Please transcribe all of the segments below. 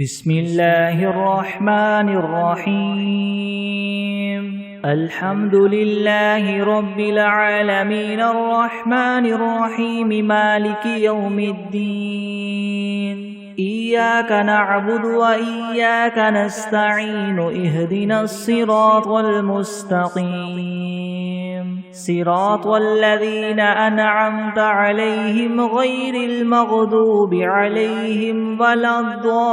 بسم الله الرحمن الرحيم الحمد لله رب العالمين الرحمن الرحيم مالك يوم الدين إياك نعبد وإياك نستعين اهدنا الصراط المستقيم صراط الذين أنعمت عليهم غير المغضوب عليهم ولا الضالين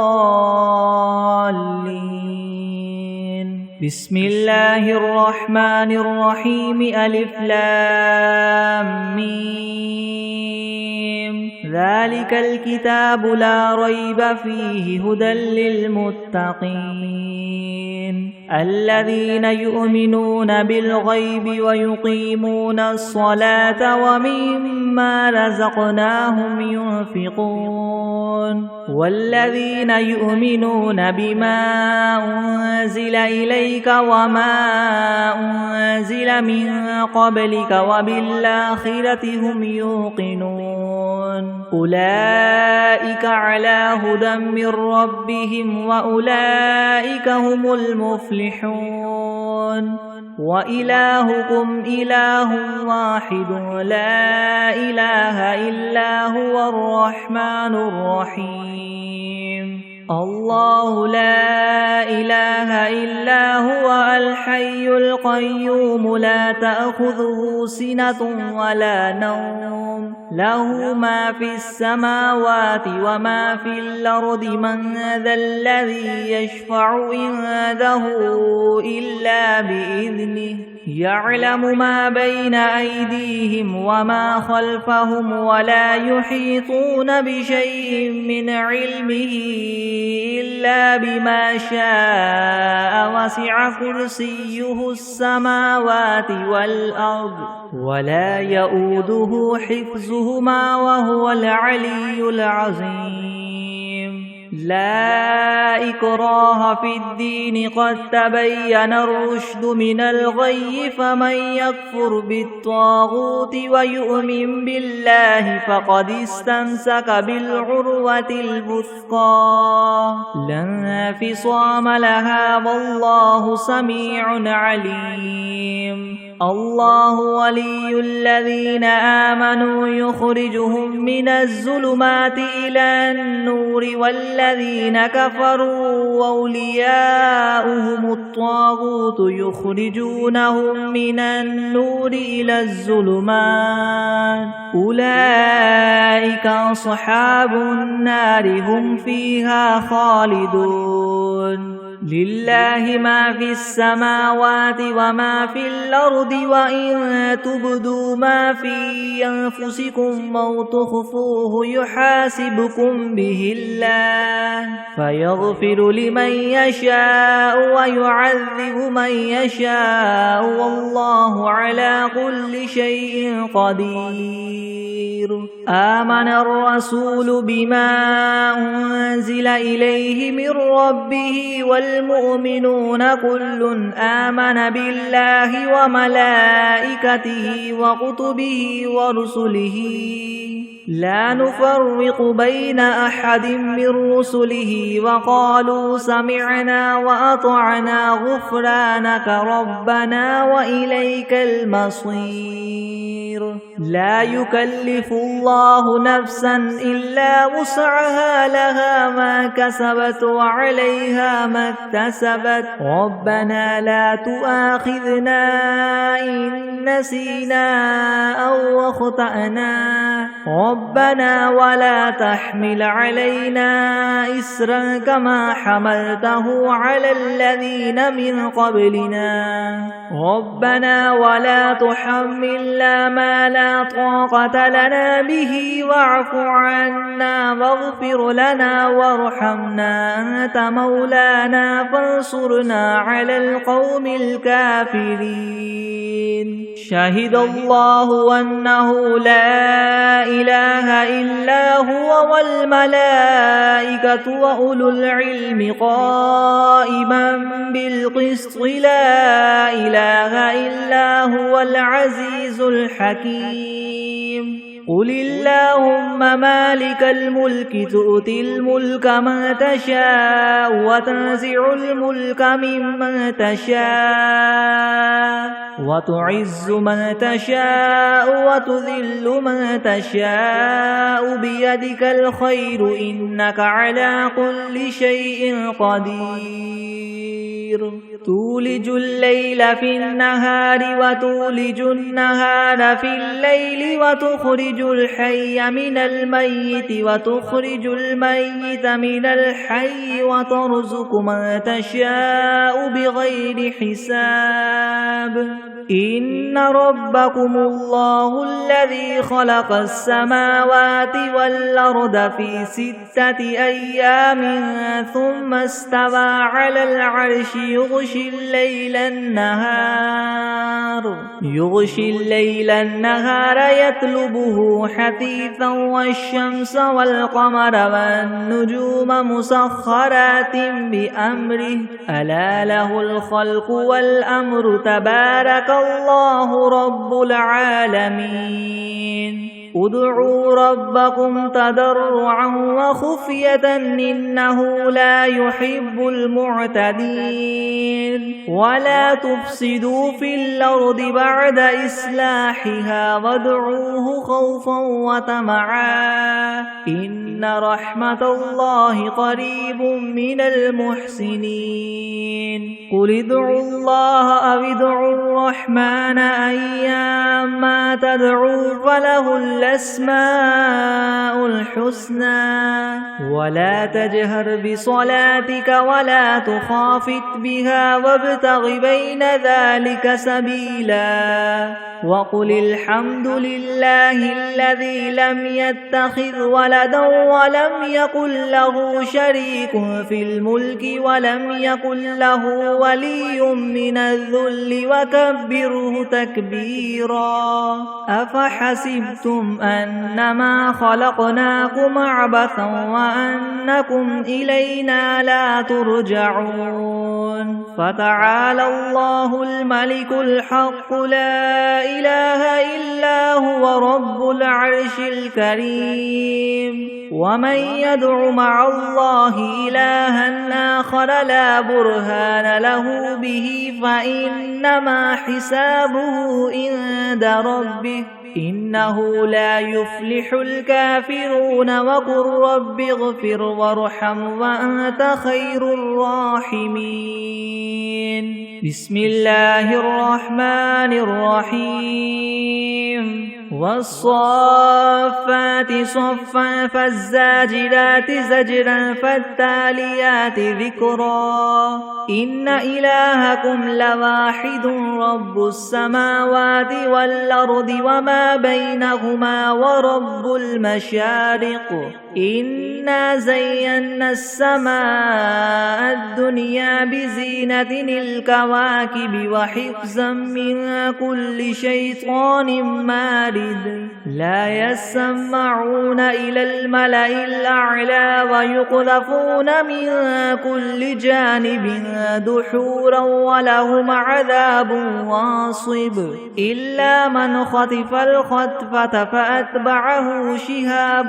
بسم الله الرحمن الرحيم ألف لام ميم ذلك الكتاب لا ريب فيه هدى للمتقين الذين يؤمنون بالغيب ويقيمون الصلاة ومما رزقناهم ينفقون والذين يؤمنون بما أنزل إليك وما أنزل من قبلك وبالآخرة هم يوقنون أولئك على هدى من ربهم وأولئك هم المفلحون وإلهكم إله واحد لا إله إلا هو الرحمن الرحيم الله لا إله إلا هو الحي القيوم لا تأخذه سنة ولا نوم له ما في السماوات وما في الأرض من ذا الذي يشفع عنده إلا بإذنه يعلم ما بين أيديهم وما خلفهم ولا يحيطون بشيء من علمه إلا بما شاء وسع كرسيه السماوات والأرض ولا يؤوده حفظهما وهو العلي العظيم لا إكراه في الدين قد تبين الرشد من الغي فمن يكفر بالطاغوت ويؤمن بالله فقد استمسك بالعروة الوثقى لا انفصام لها والله سميع عليم الله ولي الذين آمنوا يخرجهم من الظلمات إلى النور والذين كفروا أولياؤهم الطاغوت يخرجونهم من النور إلى الظلمات أولئك أصحاب النار هم فيها خالدون لله ما في السماوات وما في الأرض وإن تبدوا ما في أنفسكم أو تخفوه يحاسبكم به الله فيغفر لمن يشاء ويعذب من يشاء والله على كل شيء قدير آمن الرسول بما أنزل إليه من ربه والمؤمنون كل آمن بالله وملائكته وكتبه ورسله لا نفرق بين أحد من رسله وقالوا سمعنا وأطعنا غفرانك ربنا وإليك المصير لا يكلف الله نفسا إلا وسعها لها ما كسبت وعليها ما اكتسبت ربنا لا تؤاخذنا إن نسينا أو أخطأنا ربنا ولا تحمل علينا إسرا كما حملته على الذين من قبلنا ربنا ولا تحملنا ما لا طاقة لنا به واعف عنا واغفر لنا وارحمنا أنت مولانا فانصرنا على القوم الكافرين شهد الله أنه لا إله إلا هو والملائكة وأولو العلم قائما بالقسط لا إله إلا هو العزيز الحكيم قل اللهم مالك الملك تؤتي الملك من تشاء وتنزع الملك ممن تشاء وتعز من تشاء وتذل من تشاء بيدك الخير إنك على كل شيء قدير تولج الليل في النهار وتولج النهار في الليل وتخرج الحي من الميت وتخرج الميت من الحي وترزق من تشاء بغير حساب إن ربكم الله الذي خلق السماوات والأرض في 6 أيام ثم استوى على العرش يغشي الليل النهار يطلبه حثيثا والشمس والقمر والنجوم مسخرات بأمره ألا له الخلق والأمر تبارك الله رب العالمين ادعوا ربكم تضرعا وخفية إنه لا يحب المعتدين ولا تفسدوا في الأرض بعد إصلاحها وادعوه خوفا وطمعا إن رحمة الله قريب من المحسنين قل ادعوا الله أو ادعوا الرحمن أيما تدعوا فله الأسماء الحسنى ولا تجهر بصلاتك ولا تخافت بها وابتغ بين ذلك سبيلا وقل الحمد لله الذي لم يتخذ ولدا ولم يكن له شريك في الملك ولم يكن له ولي من الذل وكبره تكبيرا أفحسبتم أنما خلقناكم عبثا وأنكم إلينا لا ترجعون فتعالى الله الملك الحق لا إله إلا هو رب العرش الكريم ومن يدع مع الله إلها آخر لا برهان له به فإنما حسابه عند ربه إنه لا يفلح الكافرون وقل رب اغفر وارحم وأنت خير الراحمين بسم الله الرحمن الرحيم والصافات صفا فالزاجرات زجرا فالتاليات ذكرا إن إلهكم لواحد رب السماوات والأرض وما بينهما ورب المشارق إنا زينا السماء الدنيا بزينة الكواكب وحفظا من كل شيطان مارد لا يسمعون إلى الملأ الأعلى ويقذفون من كل جانب دحورا ولهم عذاب واصب إلا من خطف الخطفة فأتبعه شهاب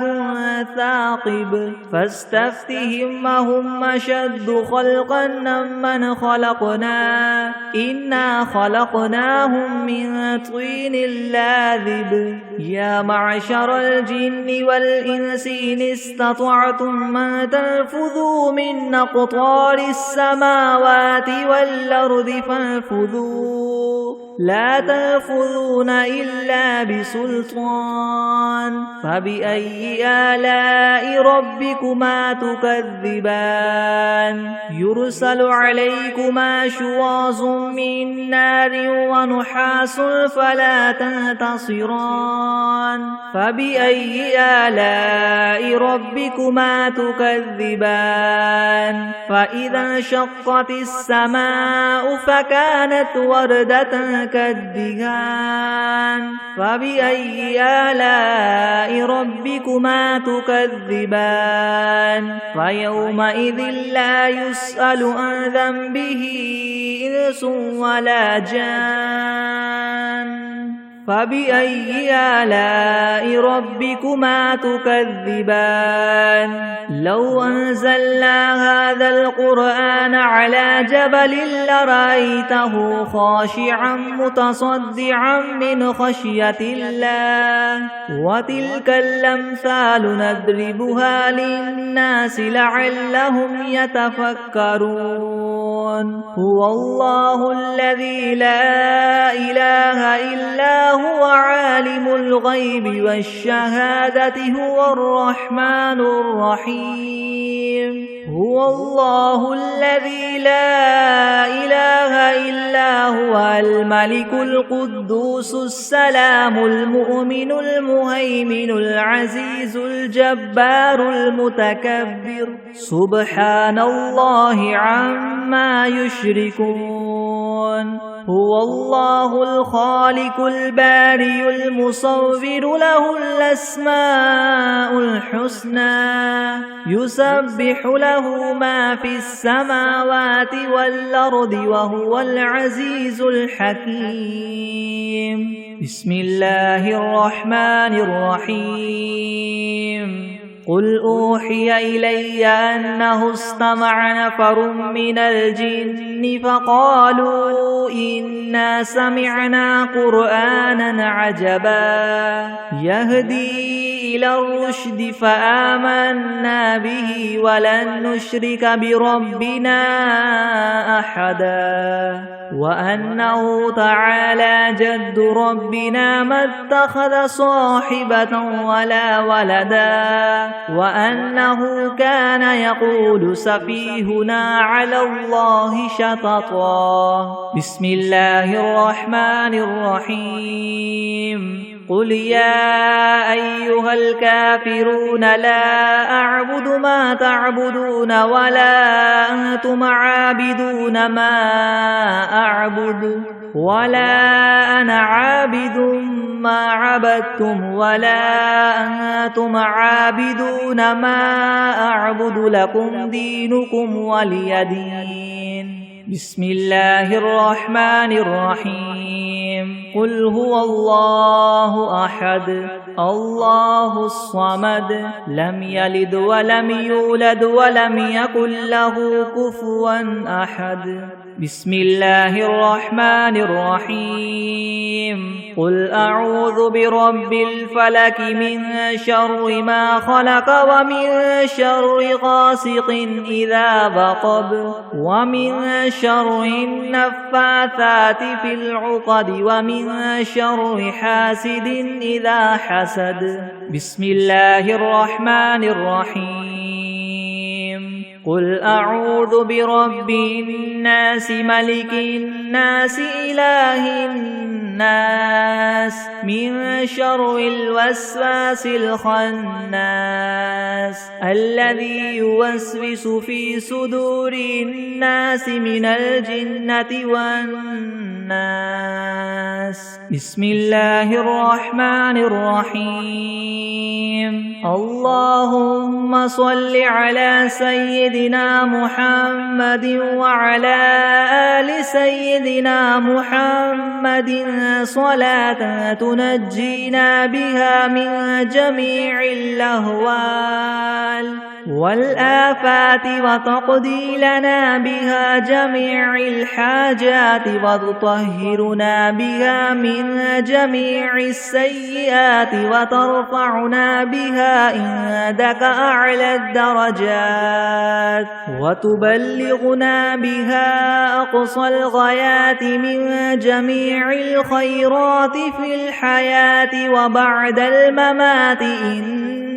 ثاقب فاستفتهم هم أشد خلقا ممن خلقنا إنا خلقناهم من طين لاذب يا معشر الجن والإنس إن استطعتم أن تنفذوا من أقطار السماوات والأرض فانفذوا لا تنفذون إلا بسلطان فبأي آلاء ربكما تكذبان يرسل عليكما شواظ من نار ونحاس فلا تنتصران فبأي آلاء ربكما تكذبان فإذا انشقت السماء فكانت وردة كالدهان فبأي آلاء ربكما تكذبان فيومئذ لا يسأل عن ذنبه إنس ولا جان فبأي آلاء ربكما تكذبان لو أنزلنا هذا القرآن على جبل لرأيته خاشعا متصدعا من خشية الله وتلك الأمثال نضربها للناس لعلهم يتفكرون هو الله الذي لا إله إلا هو عالم الغيب والشهادة هو الرحمن الرحيم هو الله الذي لا إله إلا هو الملك القدوس السلام المؤمن المهيمن العزيز الجبار المتكبر سبحان الله عما يشركون هو الله الخالق البارئ المصور له الأسماء الحسنى يسبح له ما في السماوات والأرض وهو العزيز الحكيم بسم الله الرحمن الرحيم قل أوحي إلي أنه استمع نفر من الجن فقالوا إنا سمعنا قرآنا عجبا يهدي إلى الرشد فآمنا به ولن نشرك بربنا أحدا وأنه تعالى جد ربنا ما اتخذ صاحبة ولا ولدا وأنه كان يقول سفيهنا على الله شططا بسم الله الرحمن الرحيم قل يا أيها الكافرون لا أعبد ما تعبدون ولا أنتم عابدون ما أعبد ولا أنا عابد ما عبدتم ولا أنتم عابدون ما أعبد لكم دينكم ولي دين بسم الله الرحمن الرحيم قل هو الله أحد الله الصمد لم يلد ولم يولد ولم يكن له كفوا أحد بسم الله الرحمن الرحيم قل أعوذ برب الفلك من شر ما خلق ومن شر غاسق إذا وقب ومن شر النفاثات في العقد ومن شر حاسد إذا حسد بسم الله الرحمن الرحيم قل أعوذ برب الناس ملك الناس إله الناس من شر الوسواس الخناس الذي يوسوس في صدور الناس من الجنة والناس بسم الله الرحمن الرحيم اللهم صل على سيدنا محمد وعلى آل سيدنا محمد صلاة تنجينا بها من جميع الأهوال والآفات وتقضي لنا بها جميع الحاجات وتطهرنا بها من جميع السيئات وترفعنا بها عندك أعلى الدرجات وتبلغنا بها أقصى الغايات من جميع الخيرات في الحياة وبعد الممات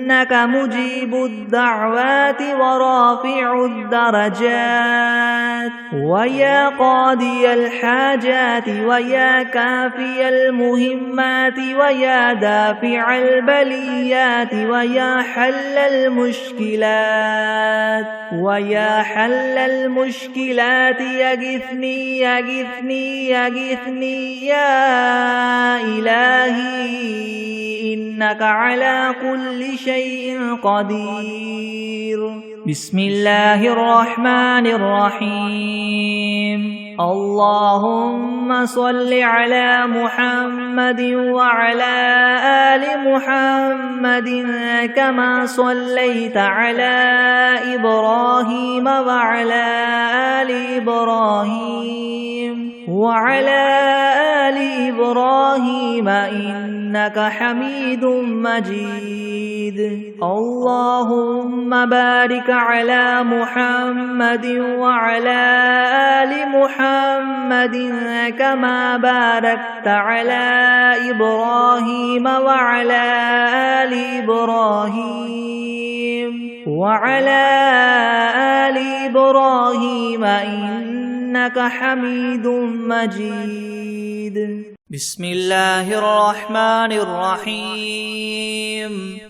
إنك مجيب الدعوات ورافع الدرجات ويا قاضي الحاجات ويا كافي المهمات ويا دافع البليات ويا حل المشكلات ويا حل المشكلات يغثني يغثني يغثني يا إلهي إنك على كل شيء قدير بسم الله الرحمن الرحيم اللهم صل على محمد وعلى آل محمد كما صليت على إبراهيم وعلى آل إبراهيم إنك حميد مجيد اللهم بارك على محمد وعلى آل محمد كما باركت على إبراهيم وعلى آل إبراهيم إنك حميد مجيد بسم الله الرحمن الرحيم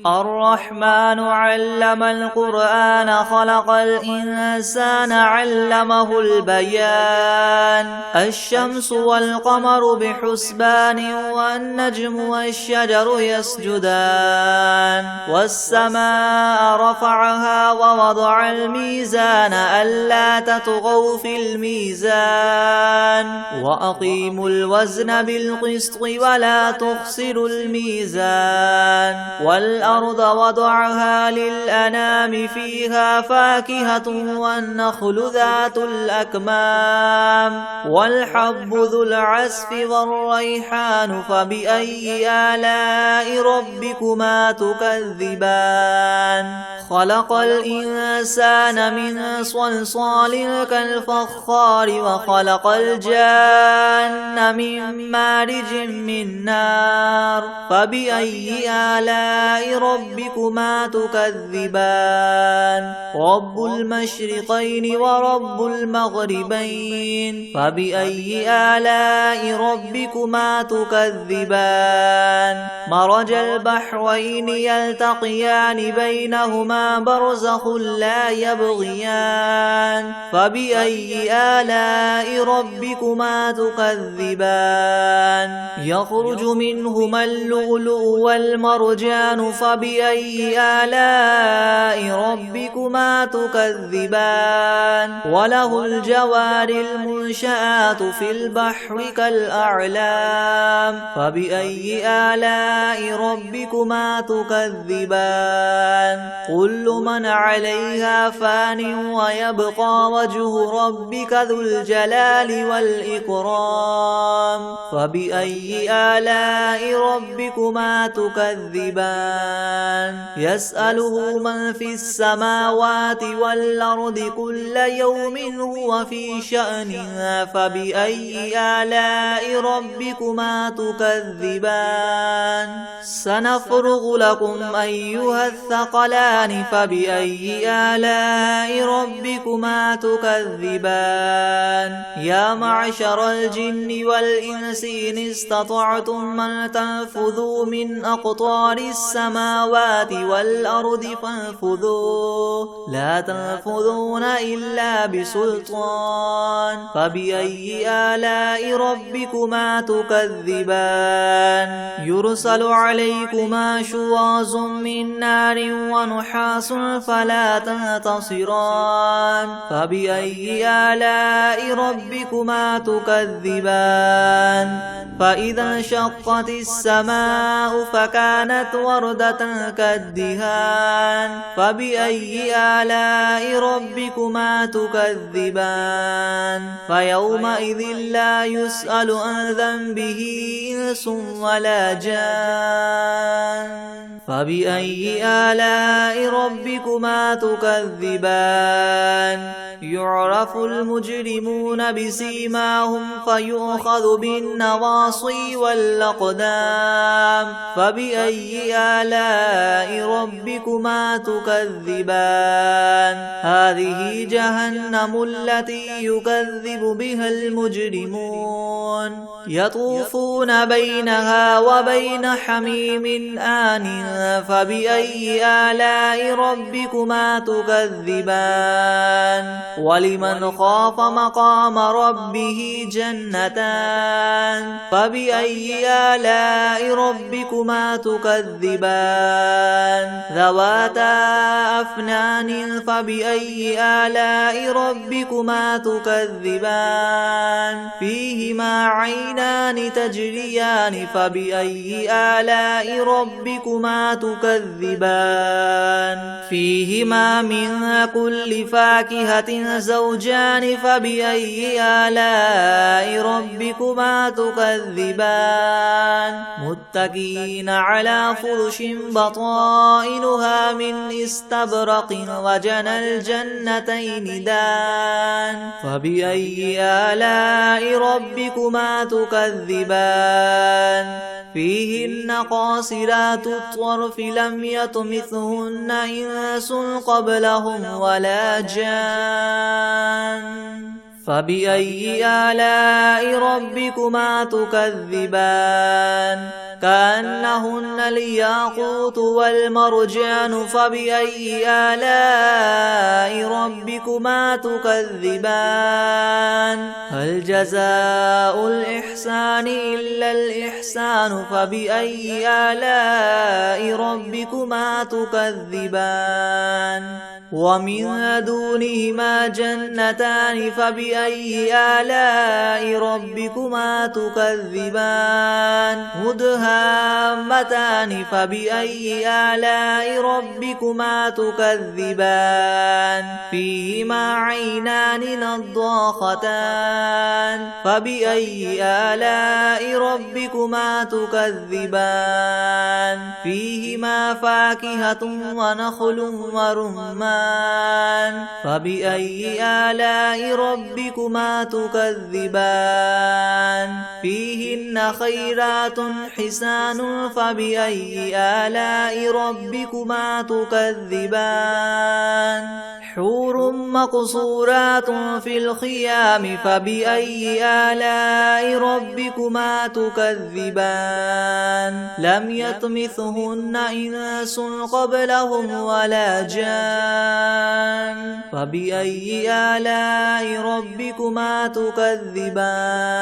الرحمن علم القرآن خلق الإنسان علمه البيان الشمس والقمر بحسبان والنجم والشجر يسجدان والسماء رفعها ووضع الميزان ألا تطغوا في الميزان وأقيموا الوزن بالقسط ولا تخسروا الميزان والأرض وضعها للأنام فيها فاكهة والنخل ذات الأكمام والحب ذو العسف والريحان فبأي آلاء ربكما تكذبان خلق الإنسان من صلصال كالفخار وخلق الجان من مارج من نار فبأي آلاء ربكما تكذبان رب المشرقين ورب المغربين فبأي آلاء ربكما تكذبان مرج البحرين يلتقيان بينهما برزخ لا يبغيان فبأي آلاء ربكما تكذبان يخرج منهما اللؤلؤ والمرجان فبأي آلاء ربكما تكذبان وله الجوار المنشآت في البحر كالأعلام فبأي آلاء ربكما تكذبان كل من عليها فان ويبقى وجه ربك ذو الجلال والإكرام فبأي آلاء ربكما تكذبان يسأله من في السماوات والأرض كل يوم هو في شأن فبأي آلاء ربكما تكذبان سنفرغ لكم أيها الثقلان فبأي آلاء ربكما تكذبان يا معشر الجن والإنس إن استطعتم أن تنفذوا من أقطار السماوات والأرض فانفذوا لا تنفذون إلا بسلطان فبأي آلاء ربكما تكذبان يرسل عليكما شواظ من نار ونحاس فلا تنتصران فبأي آلاء ربكما تكذبان فإذا انشقت السماء فكانت وردة كالدهان فبأي آلاء ربكما تكذبان فيومئذ لا يسأل عن ذنبه إنس ولا جان فبأي آلاء ربكما تكذبان يعرف المجرمون بسيماهم فيؤخذ بالنواصي والأقدام فبأي آلاء ربكما تكذبان هذه جهنم التي يكذب بها المجرمون يطوفون بينها وبين حميم آن فبأي آلاء ربكما تكذبان ولمن خاف مقام ربه جنتان فبأي آلاء ربكما تكذبان ذواتا أفنان فبأي آلاء ربكما تكذبان فيهما عينان تجريان فبأي آلاء ربكما تكذبان فيهما من كل فاكهة زوجان فبأي آلاء ربكما تكذبان متكئين على فرش بطائنها من استبرق وجنى الجنتين دان فبأي آلاء ربكما تكذبان فيهن قاصرات الطرف لم يطمثهن إنس قبلهم ولا جان فبأي آلاء ربكما تكذبان كأنهن الياقوت والمرجان فبأي آلاء ربكما تكذبان هل جزاء الإحسان إلا الإحسان فبأي آلاء ربكما تكذبان ومن دونهما جنتان فبأي آلاء ربكما تكذبان مدهامتان فبأي آلاء ربكما تكذبان فيهما عينان نضاختان فبأي آلاء ربكما تكذبان فيهما فاكهة ونخل ورمان فبأي آلاء ربكما تكذبان فيهن خيرات حسان فبأي آلاء ربكما تكذبان حور مقصورات في الخيام فبأي آلاء ربكما تكذبان لم يطمثهن إنس قبلهم ولا جان فبأي آلاء ربكما تكذبان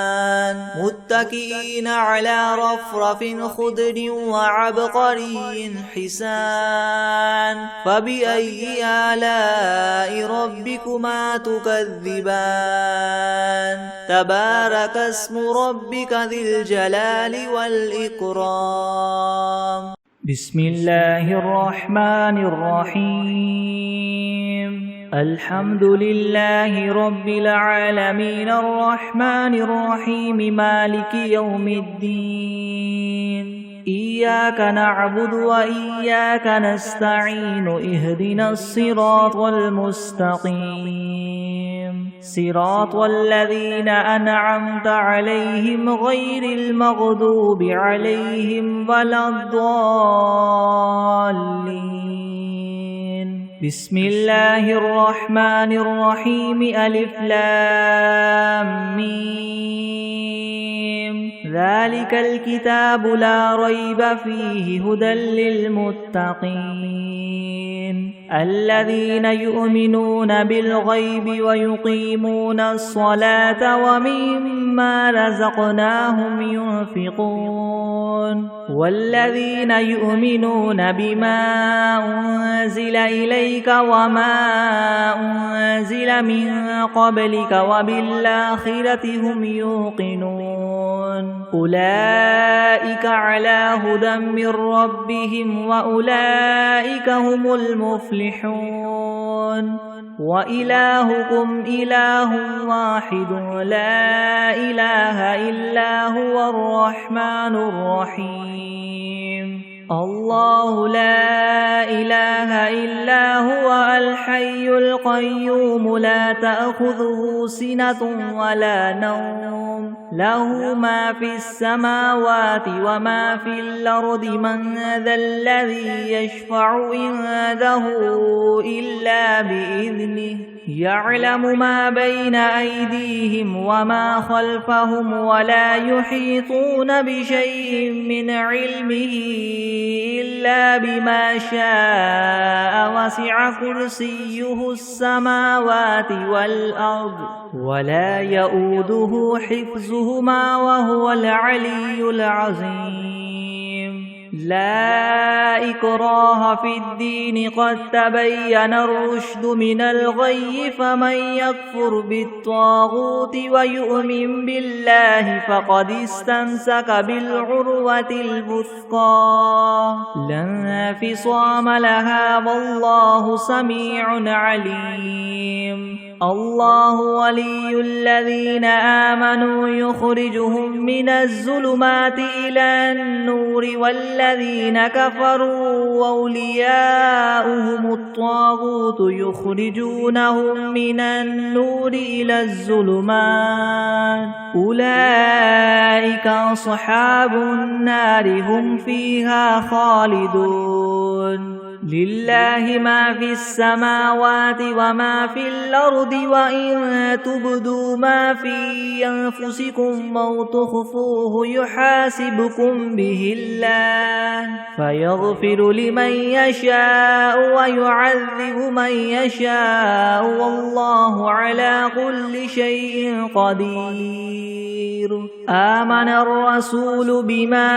متكئين على رفرف خضر وعبقري حسان فبأي آلاء ربكما تكذبان تبارك اسم ربك ذي الجلال والإكرام بسم الله الرحمن الرحيم الحمد لله رب العالمين الرحمن الرحيم مالك يوم الدين إياك نعبد وإياك نستعين اهدنا الصراط المستقيم صراط الذين أنعمت عليهم غير المغضوب عليهم ولا الضالين بسم الله الرحمن الرحيم ألف لام ميم ذلك الكتاب لا ريب فيه هدى للمتقين الذين يؤمنون بالغيب ويقيمون الصلاة ومما رزقناهم ينفقون والذين يؤمنون بما أنزل إليك وما أنزل من قبلك وبالآخرة هم يوقنون أولئك على هدى من ربهم وأولئك هم المفلحون وإلهكم إله واحد لا إله إلا هو الرحمن الرحيم الله لا إله إلا هو الحي القيوم لا تأخذه سنة ولا نوم له ما في السماوات وما في الأرض من ذا الذي يشفع عنده إلا بإذنه يعلم ما بين أيديهم وما خلفهم ولا يحيطون بشيء من علمه إلا بما شاء وسع كرسيه السماوات والأرض ولا يؤوده حفظهما وهو العلي العظيم لا إكراه في الدين قد تبين الرشد من الغي فمن يكفر بالطاغوت ويؤمن بالله فقد استمسك بالعروة الوثقى لا انفصام لها والله سميع عليم الله ولي الذين آمنوا يخرجهم من الظلمات إلى النور والذين كفروا أولياؤهم الطاغوت يخرجونهم من النور إلى الظلمات أولئك أصحاب النار هم فيها خالدون لله ما في السماوات وما في الأرض وإن تبدوا ما في أنفسكم أو تخفوه يحاسبكم به الله فيغفر لمن يشاء ويعذب من يشاء والله على كل شيء قدير آمن الرسول بما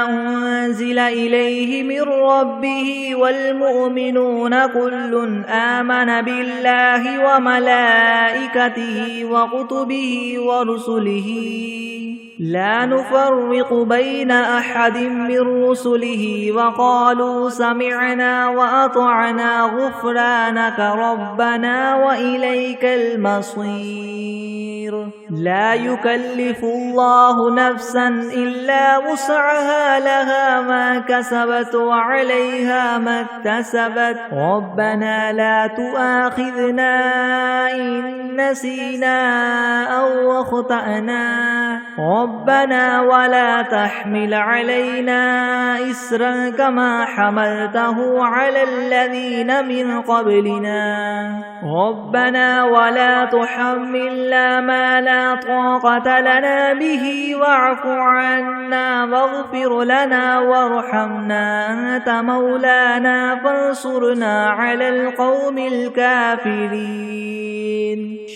أنزل إليه من ربه والمؤمنون كل آمن بالله وملائكته وكتبه ورسله لا نفرق بين أحد من رسله وقالوا سمعنا وأطعنا غفرانك ربنا وإليك المصير لا يكلف الله نفسا إلا وسعها لها ما كسبت وعليها ما اكتسبت ربنا لا تؤاخذنا إن نسينا أو أخطأنا ربنا ولا تحمل علينا إسرا كما حملته على الذين من قبلنا ربنا ولا تحملنا ما لا طاقة لنا به واعف عنا واغفر لنا وارحمنا أنت مولانا فانصرنا على القوم الكافرين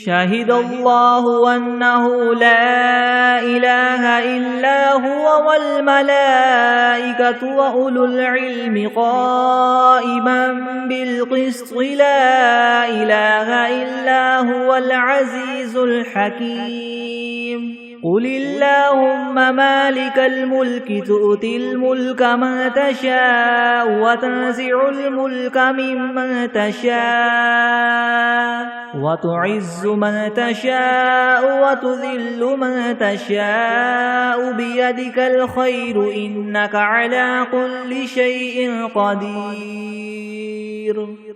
شهد الله أنه لا إله إلا هو والملائكة وأولو العلم قائما بالقسط لا إله إلا هو العزيز الحكيم قل اللهم مالك الملك تؤتي الملك من تشاء وتنزع الملك ممن تشاء وتعز من تشاء وتذل من تشاء بيدك الخير إنك على كل شيء قدير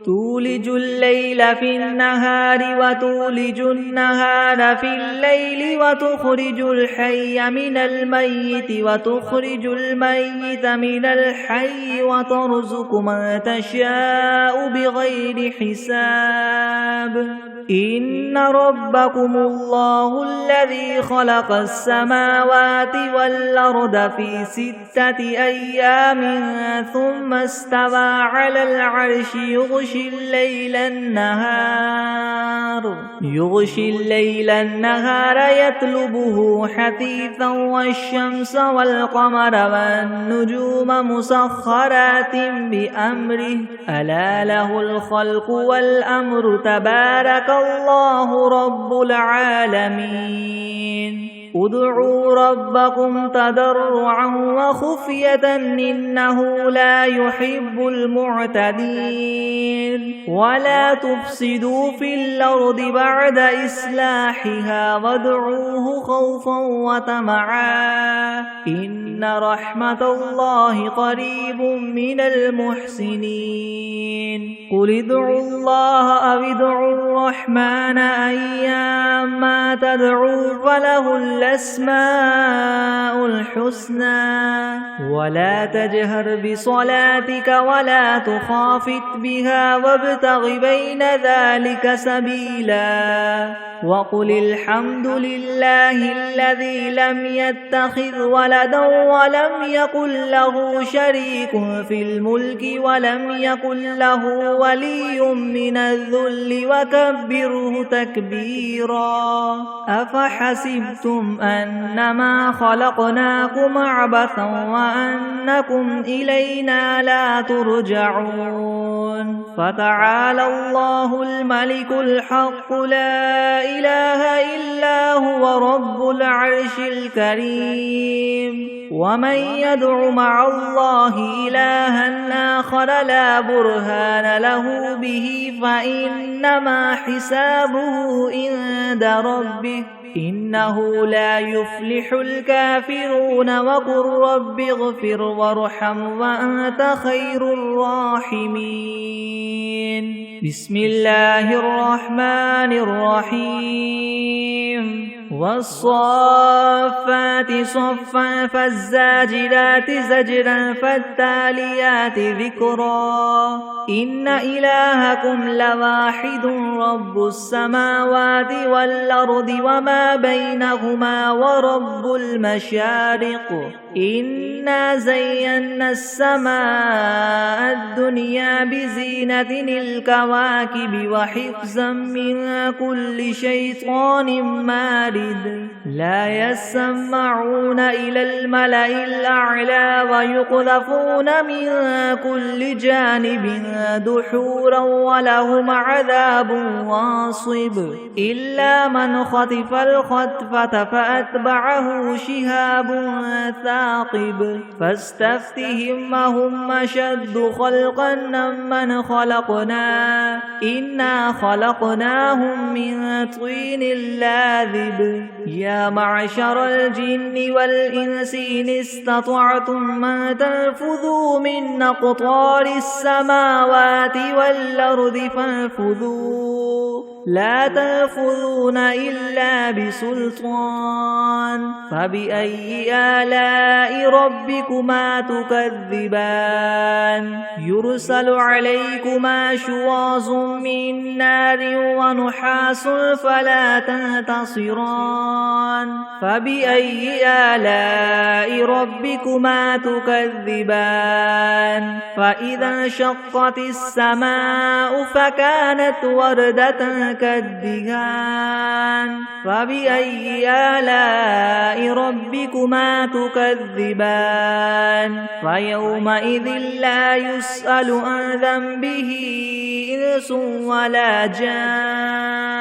تولج الليل في النهار وتولج النهار في الليل وتخرج الحي من الميت وتخرج الميت من الحي وترزق من تشاء بغير حساب إن ربكم الله الذي خلق السماوات والأرض في 6 أيام ثم استوى على العرش يغشي الليل النهار يطلبه حثيثا والشمس والقمر والنجوم مسخرات بأمره ألا له الخلق والأمر تبارك الله رب العالمين ادعوا ربكم تضرعا وخفية إنه لا يحب المعتدين ولا تفسدوا في الأرض بعد إصلاحها وادعوه خوفا وطمعا إن رحمة الله قريب من المحسنين قل ادعوا الله أو ادعوا الرحمن أيما تدعو فله الأسماء الحسنى ولا تجهر بصلاتك ولا تخافت بها وابتغ بين ذلك سبيلا وقل الحمد لله الذي لم يتخذ ولدا ولم يكن له شريك في الملك ولم يكن له ولي من الذل وكبره تكبيرا أفحسبتم أنما خلقناكم عبثا وأنكم إلينا لا ترجعون فتعالى الله الملك الحق لا إله إلا هو رب العرش الكريم ومن يدع مع الله إلها آخر لا برهان له به فإنما حسابه عند ربه إنه لا يفلح الكافرون وقل رب اغفر وارحم وأنت خير الراحمين بسم الله الرحمن الرحيم والصافات صفا فالزاجرات زجرا فالتاليات ذكرا إن إلهكم لواحد رب السماوات والأرض وما بينهما ورب المشارق إنا زينا السماء الدنيا بزينة الكواكب وحفظا من كل شيطان مارد لا يسمعون إلى الملأ الأعلى ويقذفون من كل جانب دحورا ولهم عذاب واصب إلا من خطف الخطفة فأتبعه شهاب ثاقب فاستفتهم هم أشد خلقا ممن خلقنا إنا خلقناهم من طين لاذب يا معشر الجن والإنس إن استطعتم أن تنفذوا من أقطار السماوات والأرض فانفذوا لا تنفذون إلا بسلطان فبأي آلاء ربكما تكذبان يرسل عليكما شواظ من نار ونحاس فلا تنتصران فبأي آلاء ربكما تكذبان فإذا انشقت السماء فكانت وردة كالدهان فبأي آلاء ربكما تكذبان فيومئذ لا يسأل عن ذنبه إنس ولا جان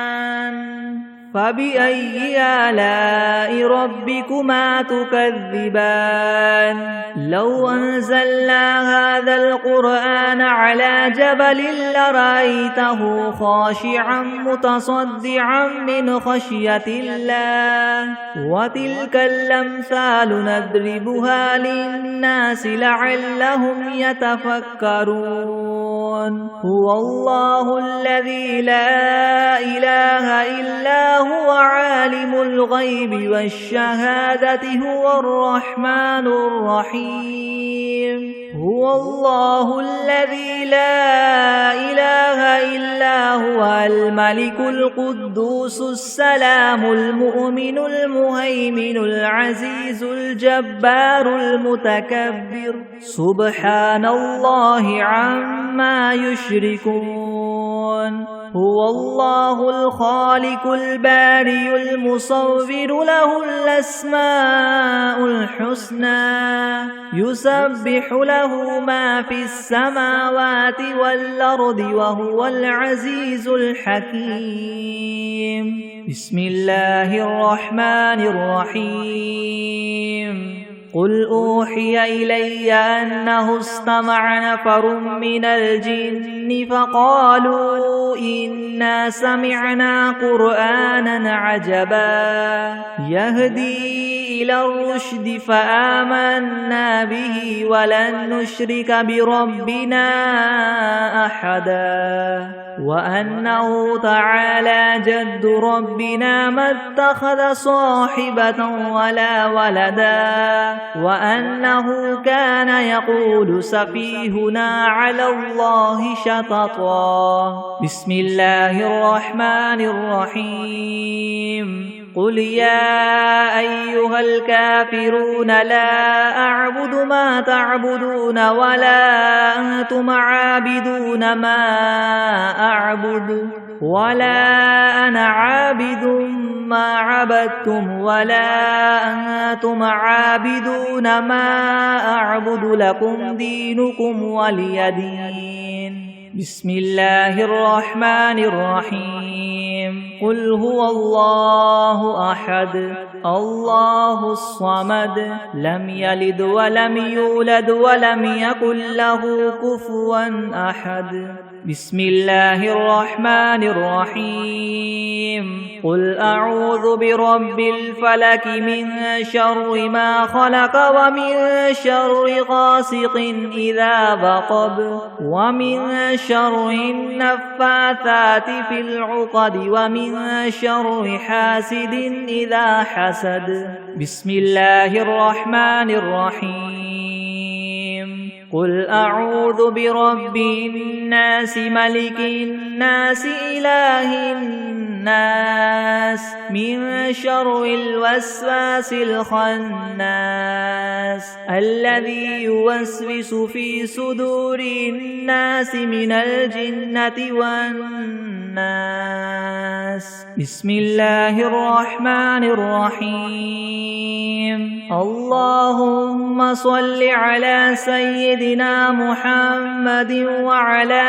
فبأي آلاء ربكما تكذبان لو أنزلنا هذا القرآن على جبل لرأيته خاشعا متصدعا من خشية الله وتلك الأمثال نضربها للناس لعلهم يتفكرون هو الله الذي لا إله إلا هو عالم الغيب والشهادة هو الرحمن الرحيم هو الله الذي لا إله إلا هو الملك القدوس السلام المؤمن المهيمن العزيز الجبار المتكبر سبحان الله عما يشركون هو الله الخالق البارئ المصور له الأسماء الحسنى يسبح له ما في السماوات والأرض وهو العزيز الحكيم بسم الله الرحمن الرحيم قل أوحي إلي أنه استمع نفر من الجن فقالوا إنا سمعنا قرآنا عجبا يهدي إلى الرشد فآمنا به ولن نشرك بربنا أحدا وأنه تعالى جد ربنا ما اتخذ صاحبة ولا ولدا وأنه كان يقول سفيهنا على الله شططا. بسم الله الرحمن الرحيم. قل يا أيها الكافرون لا أعبد ما تعبدون ولا أنتم عابدون ما أعبد ولا أنا عابد ما عبدتم ولا أنتم عابدون ما أعبد لكم دينكم ولي دين. بسم الله الرحمن الرحيم. قل هو الله أحد الله الصمد لم يلد ولم يولد ولم يكن له كفوا أحد. بسم الله الرحمن الرحيم. قل أعوذ برب الفلك من شر ما خلق ومن شر غاسق إذا وقب ومن شر النفاثات في العقد ومن شر حاسد إذا حسد. بسم الله الرحمن الرحيم. قل أعوذ برب الناس ملك الناس إله الناس من شر الوسواس الخناس الذي يوسوس في صدور الناس من الجنة والناس. بسم الله الرحمن الرحيم. اللهم صل على سيدنا محمد وعلى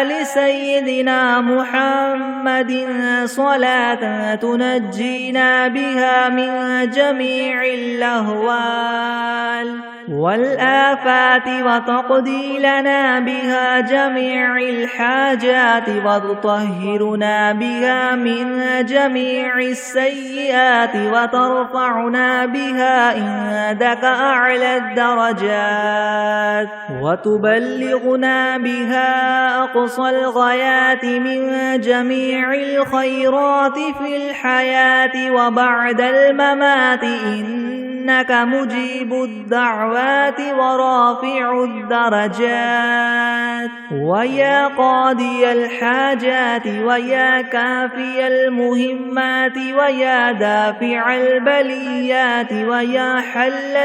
آل سيدنا محمد صلاة تنجينا بها من جميع الأهوال والآفات وتقضي لنا بها جميع الحاجات وتطهرنا بها من جميع السيئات وترفعنا بها عندك أعلى الدرجات وتبلغنا بها أقصى الغايات من جميع الخيرات في الحياة وبعد الممات إنك مجيب الدعوات ورافع الدرجات ويا قاضي الحاجات ويا كافي المهمات ويا دافع البليات ويا حل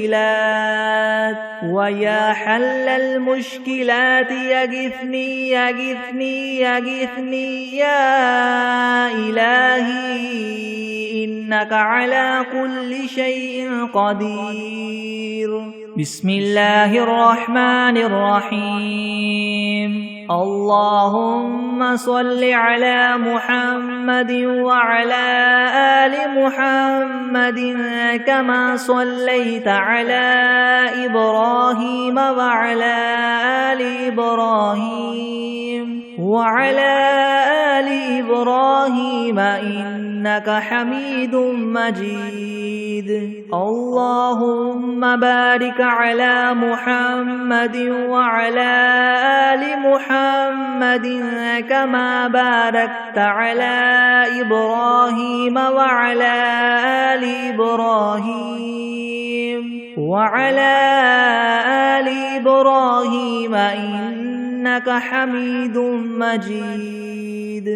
المشكلات ويا حل المشكلات يغثني يغثني يغثني يا إلهي إنك على كل شيء قدير. بسم الله الرحمن الرحيم. اللهم صل على محمد وعلى آل محمد كما صليت على إبراهيم وعلى آل إبراهيم وعلى آل إبراهيم إنك حميد مجيد. اللهم بارك على محمد وعلى آل محمد كما باركت على إبراهيم وعلى آل إبراهيم وعلى آل إبراهيم إنك حميد مجيد.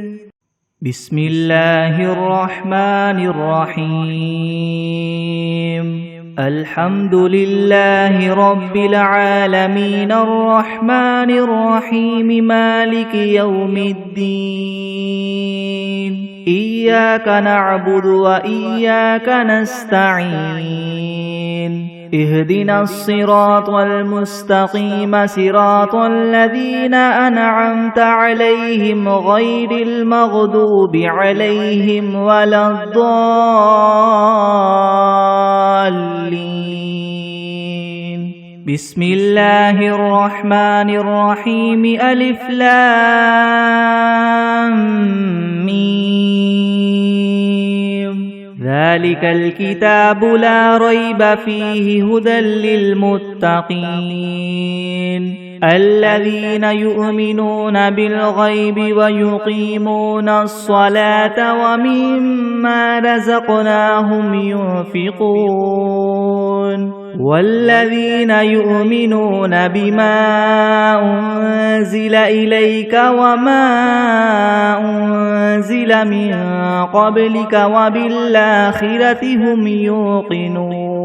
بسم الله الرحمن الرحيم. الحمد لله رب العالمين الرحمن الرحيم مالك يوم الدين. إياك نعبد وإياك نستعين. اهدنا الصراط المستقيم صراط الذين أنعمت عليهم غير المغضوب عليهم ولا الضالين. بسم الله الرحمن الرحيم. ألف لام ميم. ذلك الكتاب لا ريب فيه هدى للمتقين الذين يؤمنون بالغيب ويقيمون الصلاة ومما رزقناهم ينفقون والذين يؤمنون بما أنزل إليك وما أنزل من قبلك وبالآخرة هم يوقنون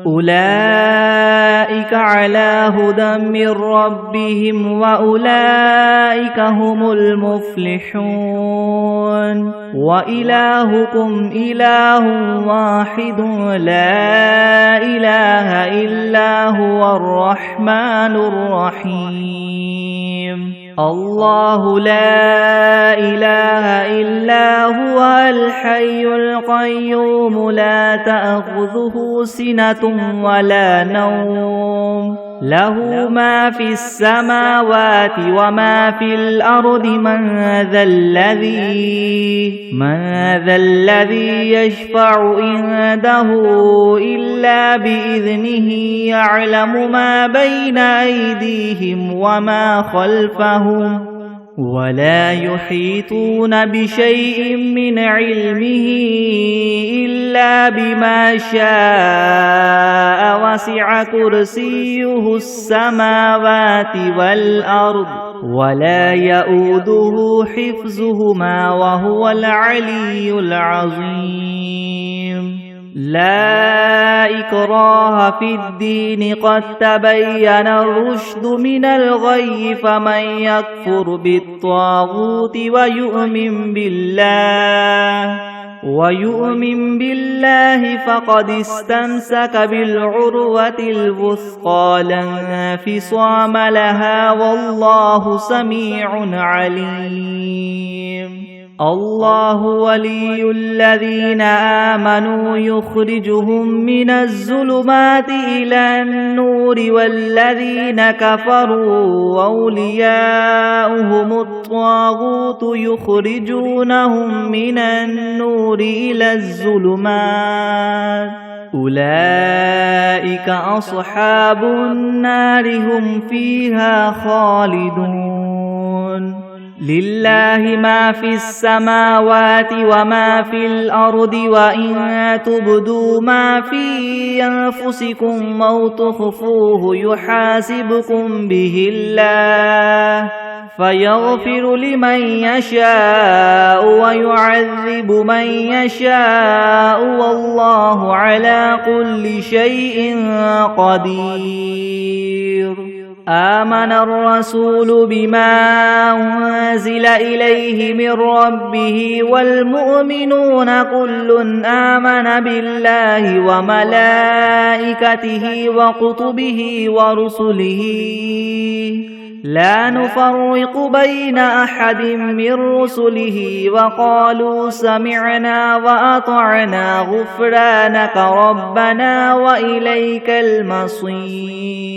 أولئك على هدى من ربهم وأولئك هم المفلحون وإلهكم إله واحد لا إله إلا هو الرحمن الرحيم الله لا إله إلا هو الحي القيوم لا تأخذه سنة ولا نوم له ما في السماوات وما في الأرض من ذا الذي يشفع عنده إلا بإذنه يعلم ما بين أيديهم وما خلفهم ولا يحيطون بشيء من علمه إلا بما شاء وسع كرسيه السماوات والأرض ولا يؤوده حفظهما وهو العلي العظيم لا إكراه في الدين قد تبين الرشد من الغي فمن يكفر بالطاغوت ويؤمن بالله فقد استمسك بالعروة الوثقى لا انفصام لها والله سميع عليم الله ولي الذين آمنوا يخرجهم من الظلمات إلى النور والذين كفروا أولياؤهم الطاغوت يخرجونهم من النور إلى الظلمات أولئك أصحاب النار هم فيها خالدون لله ما في السماوات وما في الأرض وإن تبدوا ما في أنفسكم أو تخفوه يحاسبكم به الله فيغفر لمن يشاء ويعذب من يشاء والله على كل شيء قدير آمن الرسول بما أنزل إليه من ربه والمؤمنون كل آمن بالله وملائكته وكتبه ورسله لا نفرق بين أحد من رسله وقالوا سمعنا وأطعنا غفرانك ربنا وإليك المصير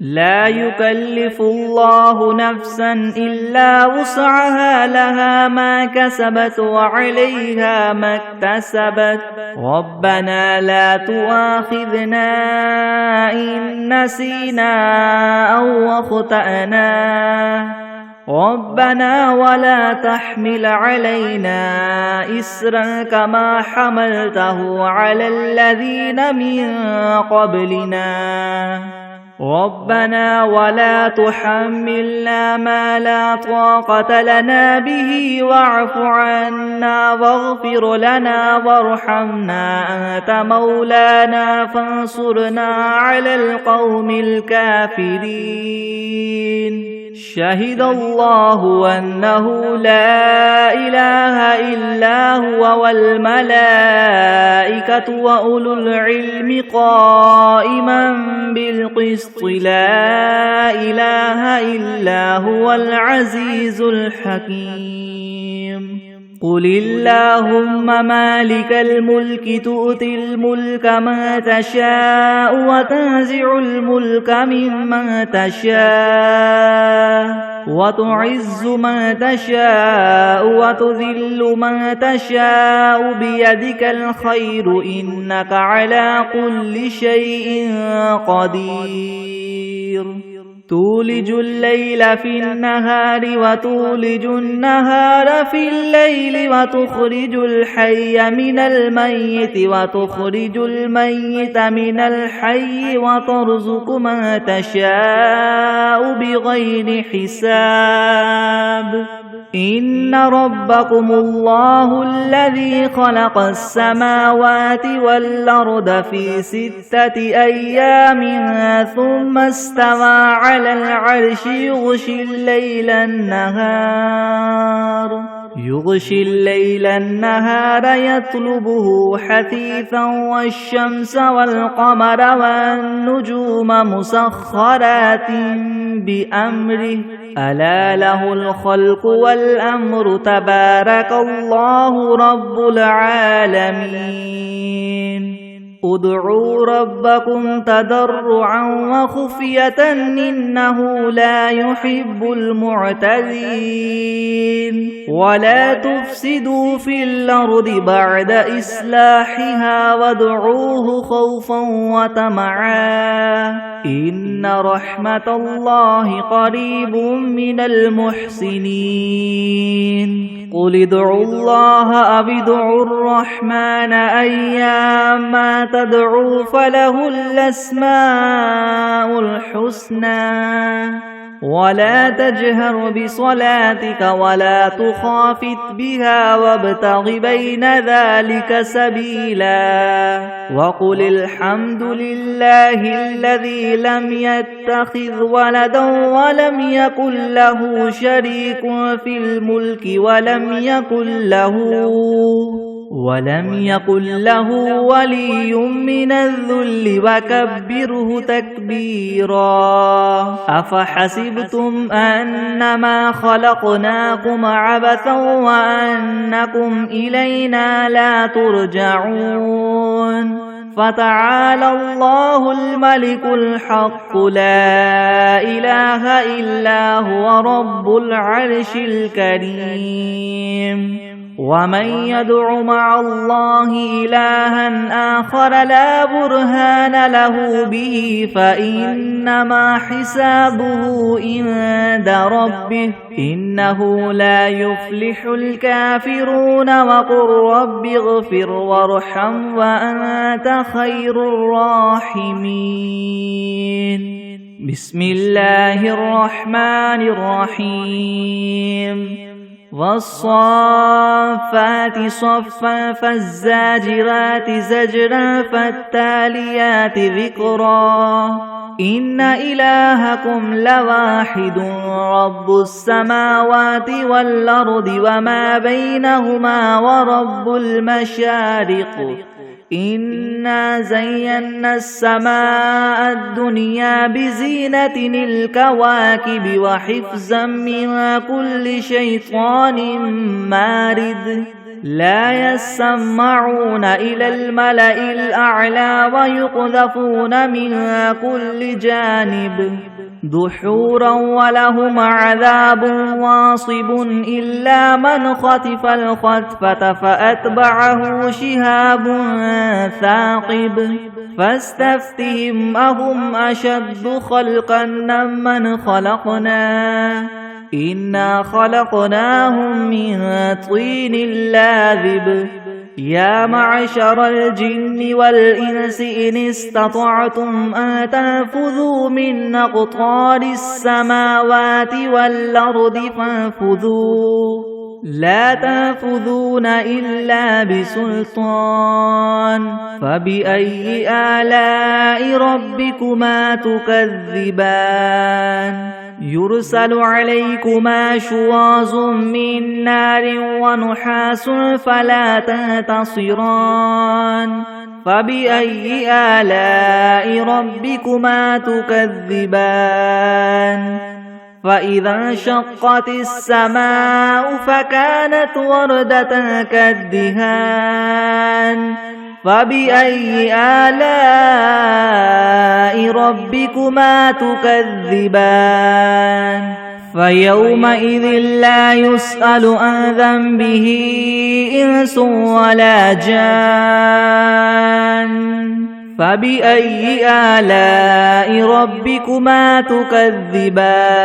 لا يكلف الله نفسا إلا وسعها لها ما كسبت وعليها ما اكتسبت ربنا لا تؤاخذنا إن نسينا أو أخطأنا ربنا ولا تحمل علينا إسرا كما حملته على الذين من قبلنا ربنا ولا تحملنا ما لا طاقة لنا به واعف عنا واغفر لنا وارحمنا أنت مولانا فانصرنا على القوم الكافرين شهد الله أنه لا إله إلا هو والملائكة وأولو العلم قائما بالقسط لا إله إلا هو العزيز الحكيم قل اللهم مالك الملك تؤتي الملك من تشاء وتنزع الملك ممن تشاء وتعز من تشاء وتذل من تشاء بيدك الخير إنك على كل شيء قدير تولج الليل في النهار وتولج النهار في الليل وتخرج الحي من الميت وتخرج الميت من الحي وترزق من تشاء بغير حساب إن ربكم الله الذي خلق السماوات والأرض في 6 أيام ثم استوى على العرش يغشي الليل النهار يطلبه حثيثا والشمس والقمر والنجوم مسخرات بأمره ألا له الخلق والأمر تبارك الله رب العالمين ادعوا ربكم تضرعا وخفية إنه لا يحب المعتدين ولا تفسدوا في الأرض بعد إصلاحها وادعوه خوفا وطمعا إن رحمة الله قريب من المحسنين قل ادعوا الله أو ادعوا الرحمن أيما تدعوا فله الأسماء الحسنى ولا تجهر بصلاتك ولا تخافت بها وابتغ بين ذلك سبيلا وقل الحمد لله الذي لم يتخذ ولدا ولم يكن له شريك في الملك ولم يكن له ولي من الذل وكبره تكبيرا أفحسبتم أنما خلقناكم عبثا وأنكم إلينا لا ترجعون فتعالى الله الملك الحق لا إله إلا هو رب العرش الكريم ومن يدع مع الله إلها آخر لا برهان له به فإنما حسابه عند ربه إنه لا يفلح الكافرون وقل رب اغفر وارحم وأنت خير الراحمين بسم الله الرحمن الرحيم والصافات صفا فالزاجرات زجرا فالتاليات ذكرا إن إلهكم لواحد رب السماوات والأرض وما بينهما ورب المشارق إنا زينا السماء الدنيا بزينة الكواكب وحفظا من كل شيطان مارد لا يسمعون إلى الملأ الأعلى ويقذفون من كل جانب دحورا ولهم عذاب واصب إلا من خطف الخطفة فأتبعه شهاب ثاقب فاستفتهم أهم أشد خلقا ممن خلقنا إنا خلقناهم من طين لاذب يا معشر الجن والإنس إن استطعتم أن تنفذوا من أقطار السماوات والأرض فانفذوا لا تنفذون إلا بسلطان فبأي آلاء ربكما تكذبان يرسل عليكما شواظ من نار ونحاس فلا تنتصران فبأي آلاء ربكما تكذبان فإذا انشقت السماء فكانت وردة كالدهان فبأي آلاء ربكما تكذبان فيومئذ لا يسأل عن ذنبه إنس ولا جان فبأي آلاء ربكما تكذبان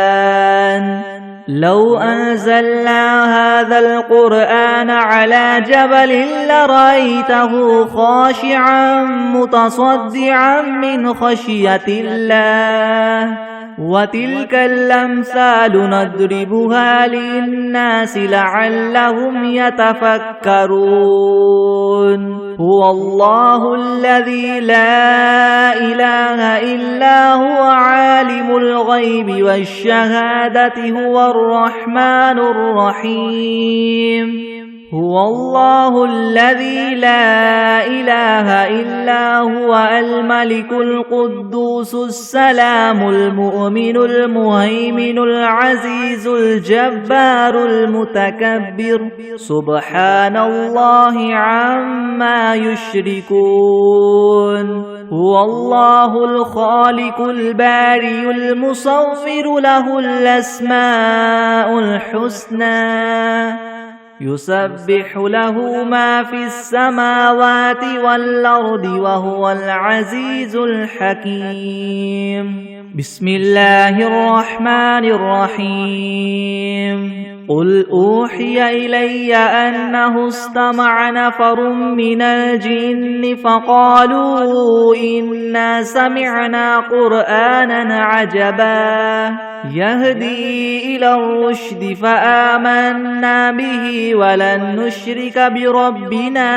لو أنزلنا هذا القرآن على جبل لرأيته خاشعا متصدعا من خشية الله وتلك الأمثال نضربها للناس لعلهم يتفكرون هو الله الذي لا إله إلا هو عالم الغيب والشهادة هو الرحمن الرحيم هو الله الذي لا إله إلا هو الملك القدوس السلام المؤمن المهيمن العزيز الجبار المتكبر سبحان الله عما يشركون هو الله الخالق البارئ المصور له الأسماء الحسنى يسبح له ما في السماوات والأرض وهو العزيز الحكيم بسم الله الرحمن الرحيم قل أوحي إلي أنه استمع نفر من الجن فقالوا إنا سمعنا قرآنا عجبا يهدي إلى الرشد فآمنا به ولن نشرك بربنا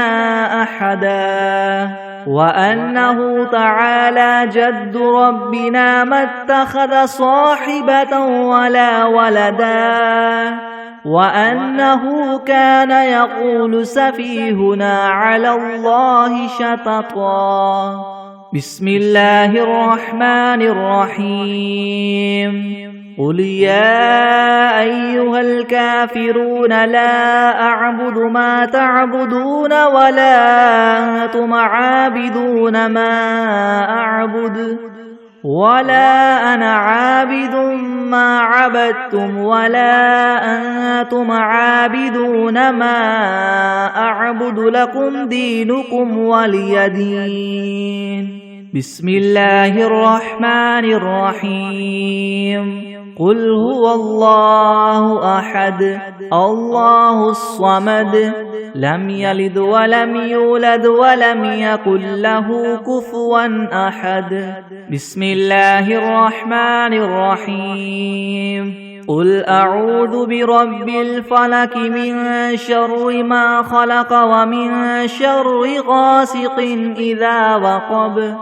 أحدا وأنه تعالى جد ربنا ما اتخذ صاحبة ولا ولدا وأنه كان يقول سفيهنا على الله شططا بسم الله الرحمن الرحيم قل يا أيها الكافرون لا أعبد ما تعبدون ولا أنتم عابدون ما أعبد ولا أنا عابد ما عبدتم ولا أنتم عابدون ما أعبد لكم دينكم ولي دين بسم الله الرحمن الرحيم قل هو الله أحد الله الصمد لم يلد ولم يولد ولم يكن له كفوا أحد بسم الله الرحمن الرحيم قل أعوذ برب الفلك من شر ما خلق ومن شر غاسق إذا وقب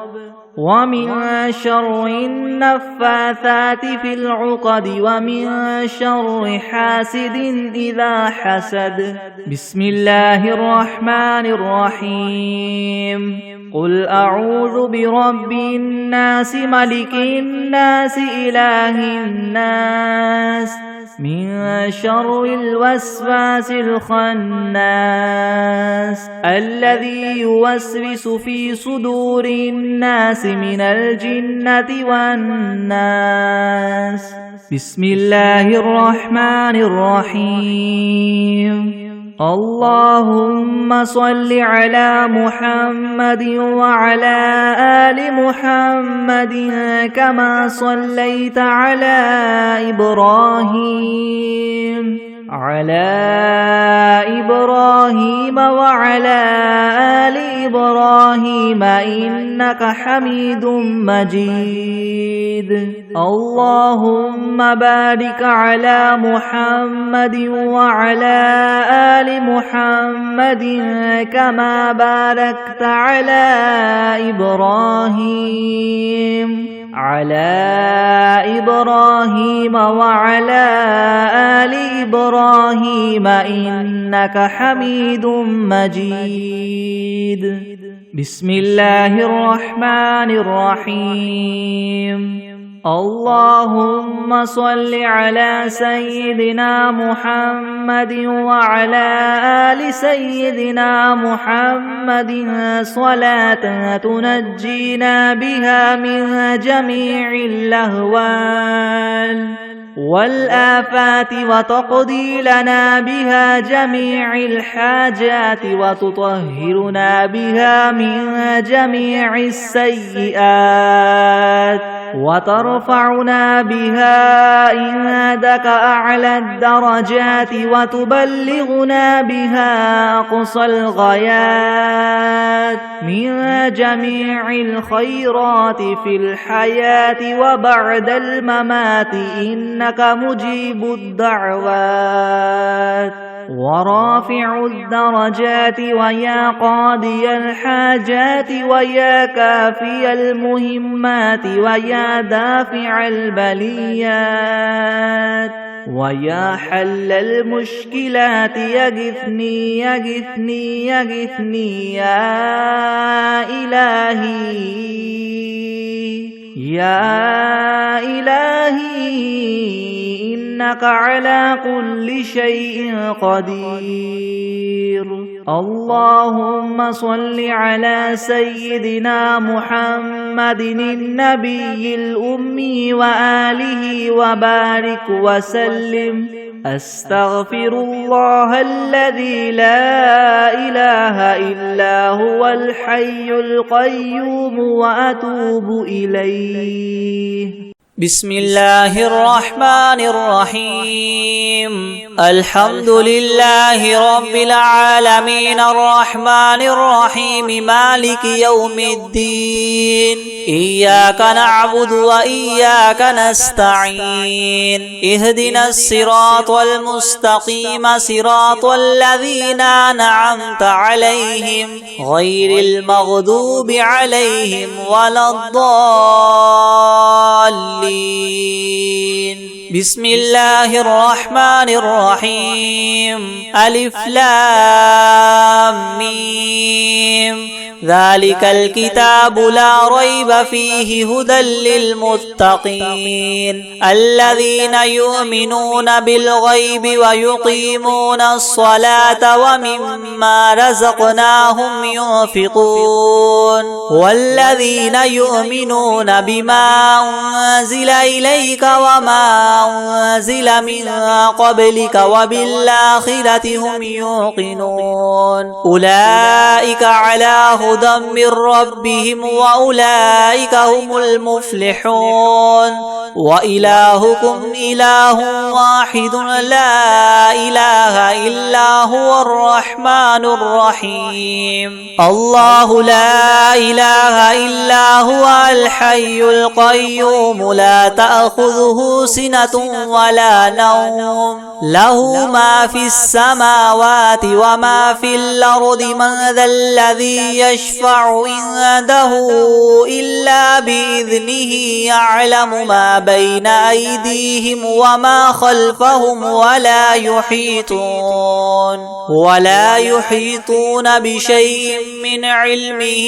ومن شر النفاثات في العقد ومن شر حاسد إذا حسد بسم الله الرحمن الرحيم قل أعوذ برب الناس ملك الناس إله الناس من شر الوسواس الخناس الذي يوسوس في صدور الناس من الجنة والناس بسم الله الرحمن الرحيم اللهم صل على محمد وعلى آل محمد كما صليت على إبراهيم وعلى آل إبراهيم إنك حميد مجيد اللهم بارك على محمد وعلى آل محمد كما باركت على إبراهيم وعلى آل إبراهيم إنك حميد مجيد بسم الله الرحمن الرحيم اللهم صل على سيدنا محمد وعلى آل سيدنا محمد صلاة تنجينا بها من جميع الأهوال والآفات وتقضي لنا بها جميع الحاجات وتطهرنا بها من جميع السيئات وترفعنا بها عندك أعلى الدرجات وتبلغنا بها أقصى الغايات من جميع الخيرات في الحياة وبعد الممات إنك مجيب الدعوات ورافع الدرجات ويا قاضي الحاجات ويا كافي المهمات ويا دافع البليات ويا حل المشكلات يغثني يغثني يغثني يا إلهي يا إلهي إنك على كل شيء قدير. اللهم صل على سيدنا محمد النبي الأمي وآله وبارك وسلم. أستغفر الله الذي لا إله إلا هو الحي القيوم وأتوب إليه. بسم الله الرحمن الرحيم. الحمد لله رب العالمين الرحمن الرحيم مالك يوم الدين. إياك نعبد وإياك نستعين. اهدنا الصراط المستقيم صراط الذين أنعمت عليهم غير المغضوب عليهم ولا الضالين. بسم الله الرحمن الرحيم. ألف لام ميم. ذلك الكتاب لا ريب فيه هدى للمتقين الذين يؤمنون بالغيب ويقيمون الصلاة ومما رزقناهم ينفقون والذين يؤمنون بما أنزل إليك وما أنزل من قبلك وبالآخرة هم يوقنون أولئك على هدى من ربهم وأولئك هم المفلحون. وإلهكم إله واحد لا إله إلا هو الرحمن الرحيم. الله لا إله إلا هو الحي القيوم لا تأخذه سنة ولا نوم له ما في السماوات وما في الأرض من ذا الذي يشفع عنده إلا بإذنه يعلم ما بين أيديهم وما خلفهم ولا يحيطون بشيء من علمه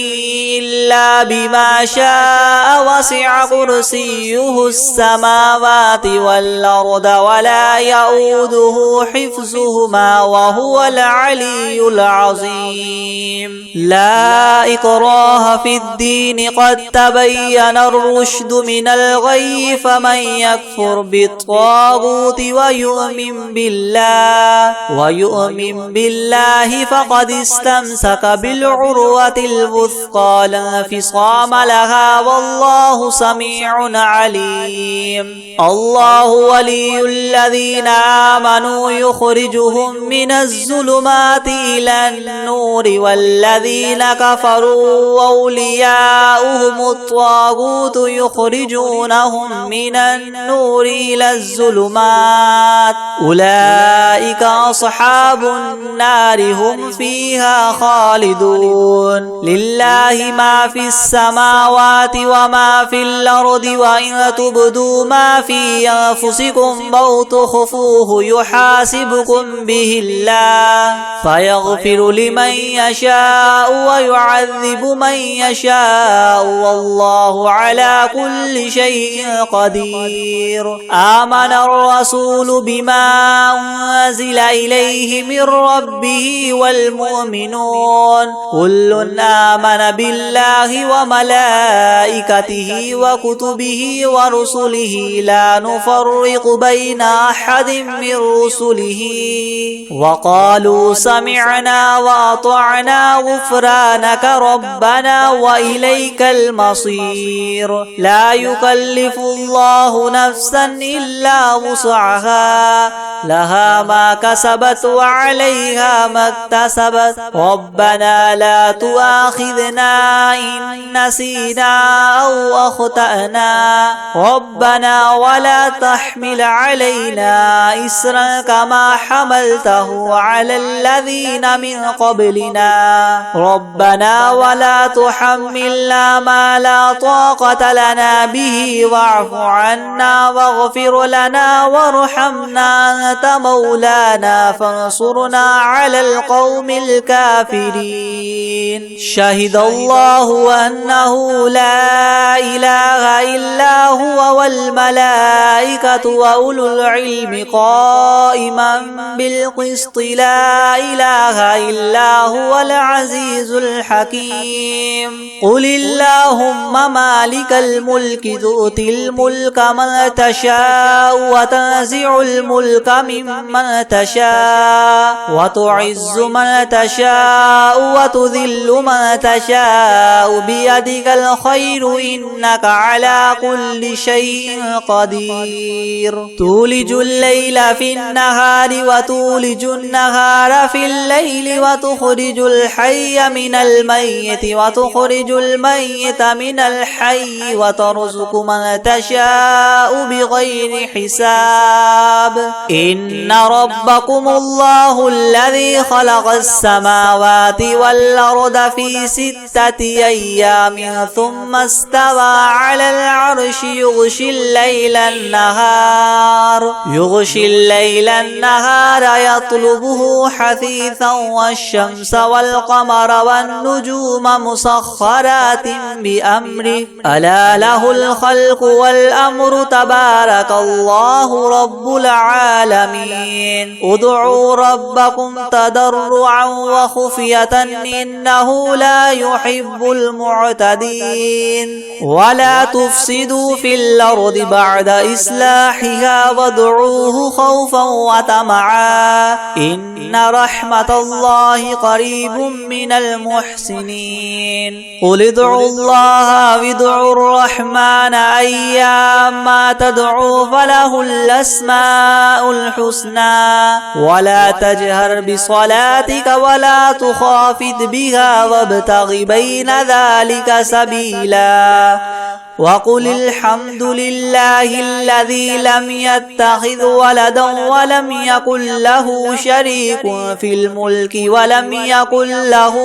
إلا بما شاء وسع كرسيه السماوات والأرض ولا يؤوده حفظهما وهو العلي العظيم. لا إكراه في الدين قد تبين الرشد من الغي فمن يكفر بالطاغوت ويؤمن بالله فقد استمسك بالعروة الوثقى لا انفصام لها والله سميع عليم. الله ولي الذين آمنوا يخرجهم من الظلمات إلى النور والذين كفروا أولياؤهم الطاغوت يخرجونهم من النور إلى الظلمات أولئك أصحاب النار هم فيها خالدون. لله ما في السماوات وما في الأرض وإن تبدوا ما في أنفسكم أو تخفوه يحاسبكم به الله فيغفر لمن لمن يشاء ويعذب من يشاء والله على كل شيء قدير. آمن الرسول بما أنزل إليه من ربه والمؤمنون كل آمن بالله وملائكته وكتبه ورسله لا نفرق بين أحد من رسله وقالوا سمعنا وأطعنا غفرانك ربنا وإليك المصير. لا يكلف الله نفسا إلا وسعها لها ما كسبت وعليها ما اكتسبت ربنا لا تؤاخذنا إن نسينا أو أخطأنا ربنا ولا تحمل علينا إسرا كما حملته على الذين من قبلنا ربنا ولا تحملنا ما لا طاقة لنا به واعف عنا واغفر لنا وارحمنا أنت مولانا فانصرنا على القوم الكافرين. شهد الله أنه لا إله إلا هو والملائكة وأولو العلم قائما بالقسط لا إله إلا هو العزيز الحكيم. قل اللهم مالك الملك تؤتي الملك من تشاء وتنزع الملك ممن تشاء وتعز من تشاء وتذل من تشاء بيدك الخير إنك على كل شيء قدير. تولج الليل في النهار وتولج النهار في الليل وتخرج الحي من الميت وتخرج الميت من الحي وترزق من تشاء بغير حساب. إن ربكم الله الذي خلق السماوات والأرض في 6 أيام ثم استوى على العرش يغشي الليل النهار يطلبه حثيثا والشمس والقمر والنجوم مسخرات بأمره ألا له الخلق والأمر تبارك الله رب العالمين. ادعوا ربكم تضرعا وخفية إنه لا يحب المعتدين. ولا تفسدوا في الأرض بعد إصلاحها وادعوه خوفا وطمعا إن رحمة الله قريب من المحسنين. قل ادعوا الله وادعوا الرحمن أيما تدعوا فله الأسماء الحسنى ولا تجهر بصلاتك ولا تخافت بها وابتغ بين ذلك سبيلا. وقل الحمد لله الذي لم يتخذ ولدا ولم يكن له شريك في الملك ولم يكن له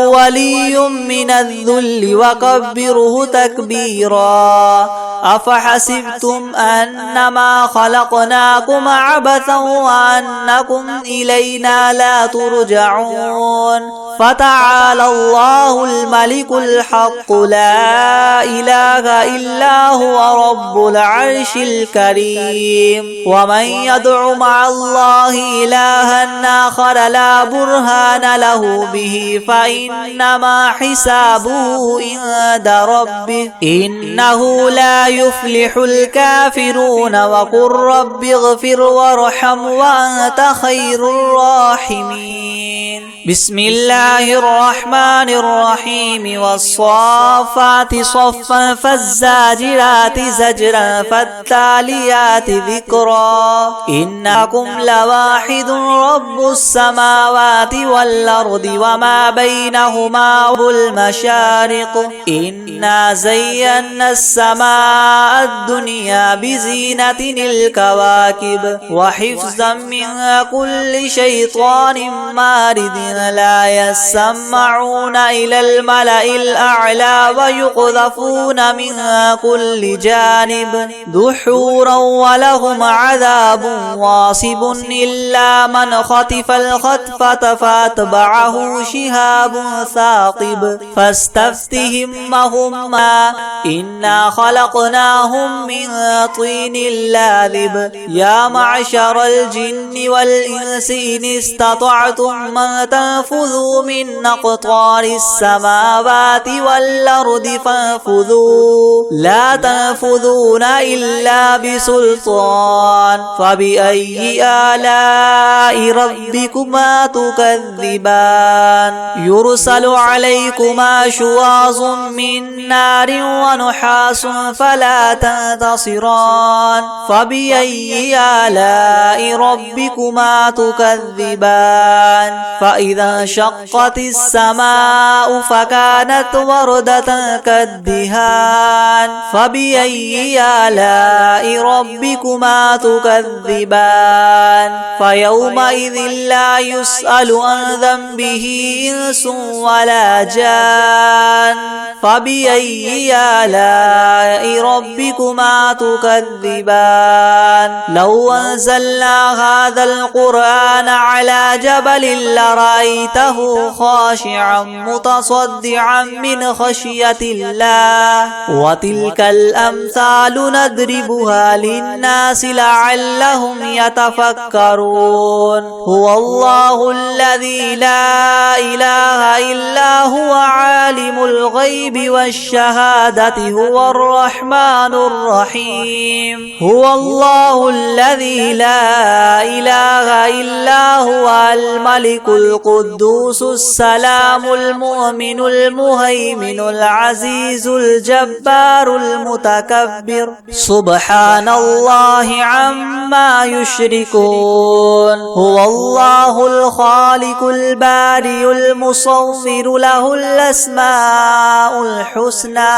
ولي من الذل وكبره تكبيرا. أفحسبتم أنما خلقناكم عبثا وأنكم إلينا لا ترجعون. فتعالى الله الملك الحق لا إله إلا هو رب العرش الكريم. ومن يدع مع الله إلها آخر لا برهان له به فإنما حسابه عند ربه إنه لا يفلح الكافرون. وقل رب اغفر وارحم وأنت خير الراحمين. بسم الله الرحمن الرحيم. والصافات صفا فالزاجرات زجرا فالتاليات ذكرا. إنكم لواحد رب السماوات والأرض وما بينهما والمشارق. إنا زينا السماء الدنيا بزينة الكواكب وحفظا من كل شيطان مارد لا يسمعون إلى الملأ الأعلى ويقذفون من كل جانب دحورا ولهم عذاب واصب إلا من خطف الخطفة فاتبعه شهاب ثاقب فاستفتهم أهما إنا خلقناهم من طين لاذب يا معشر الجن والإنس إن استطعتم أن تنفذوا من أقطار السماوات والأرض فانفذوا لا تنفذون إلا بسلطان فبأي آلاء ربكما تكذبان يرسل عليكما شواظ من نار ونحاس فلا تنتصران فبأي آلاء ربكما تكذبان فإذا انشقت السماء فكانت وردة كالدهان فبأي آلاء ربكما تكذبان فيومئذ لا يسأل عن ذنبه إنس ولا جان فبأي آلاء ربكما تكذبان لو أنزلنا هذا القرآن على جبل لرأيته خاشعا متصدعا من خشية الله وتلك الأمثال نضربها للناس لعلهم يتفكرون هو الله الذي لا إله إلا هو عالم الغيب والشهادة هو الرحمن الرحيم هو الله الذي لا إله إلا هو الملك القدوس السلام المؤمن المهيمن العزيز الجبار المتكبر سبحان الله عما يشركون هو الله الخالق البارئ المصور له الأسماء الحسنى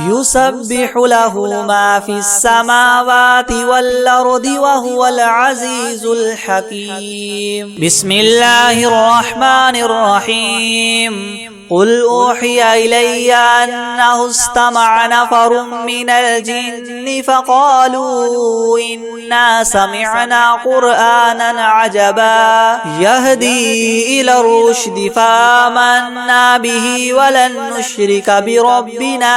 يسبح له ما في السماوات والأرض وهو العزيز الحكيم بسم الله الرحمن الرحيم قل أوحي إلي أنه استمع نفر من الجن فقالوا إنا سمعنا قرآنا عجبا يهدي إلى الرشد فآمنا به ولن نشرك بربنا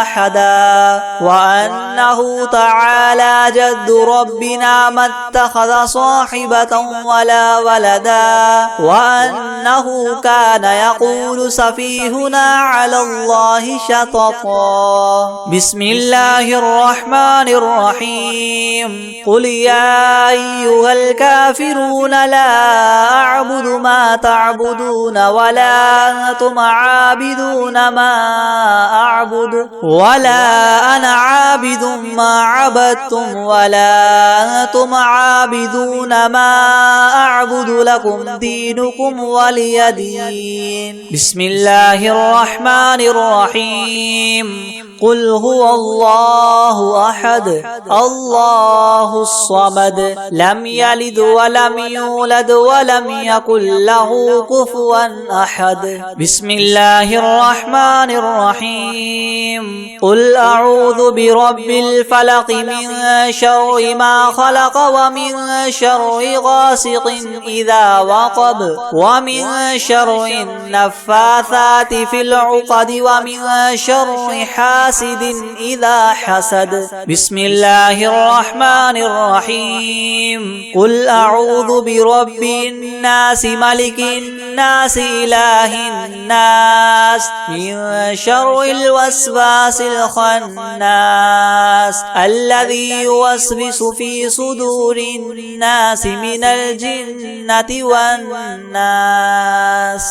أحدا وأنه تعالى جد ربنا ما اتخذ صاحبة ولا ولدا وأنه كان يقول سفيهنا على الله شططا بسم الله الرحمن الرحيم قل يا أيها الكافرون لا أعبد ما تعبدون ولا أنتم عابدون ما أعبد ولا أنا عابد ما عبدتم ولا أنتم عابدون ما أعبد لكم دينكم ولي دين بسم الله الرحمن الرحيم قل هو الله أحد الله الصمد لم يلد ولم يولد ولم يكن له كفوا أحد بسم الله الرحمن الرحيم قل أعوذ برب الفلق من شر ما خلق ومن شر غاسق إذا وقب ومن شر النفاثات في العقد ومن شر حاسد إذا حسد بسم الله الرحمن الرحيم قل أعوذ برب الناس ملك الناس إله الناس من شر الوسواس الخناس الذي يوسوس في صدور الناس من الجنة والناس